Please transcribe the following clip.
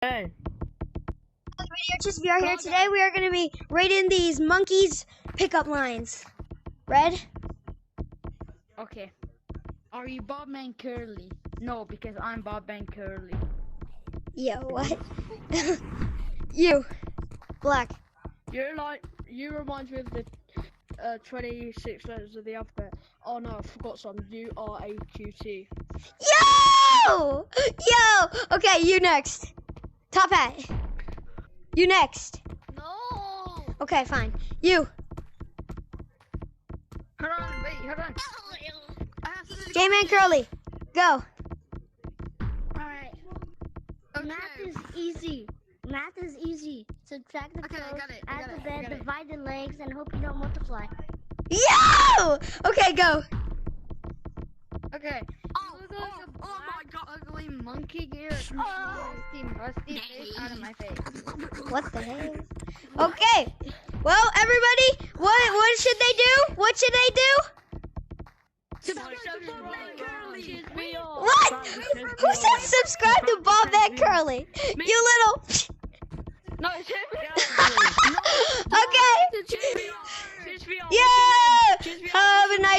Hey. We are here today. We are going to be rating these monkeys pickup lines. Red? Okay. Are you Bobman Curly? No, because I'm Bobman Curly. Yo, what? You. Black. You remind me of the 26 letters of the alphabet. Oh no, I forgot some. URAQT. Yo! Yo! Okay, you next. Top hat. You next. No! Okay, fine. You. Hold on, wait, hold on. Gay man curly. Go. Alright. Okay. Math is easy. Math is easy. Subtract the Okay, I clothes, got it, add the I bed, got it. divide the legs, and hope you don't multiply. Yo! Okay, go. Okay. Oh my god, ugly monkey gear. Rusty face out of my face. What the hell? Okay. Well, everybody, what should they do? What should they do? What? Who said subscribe to Bob That Curly? You little. No, it's him. Okay. Yeah. Have a nice.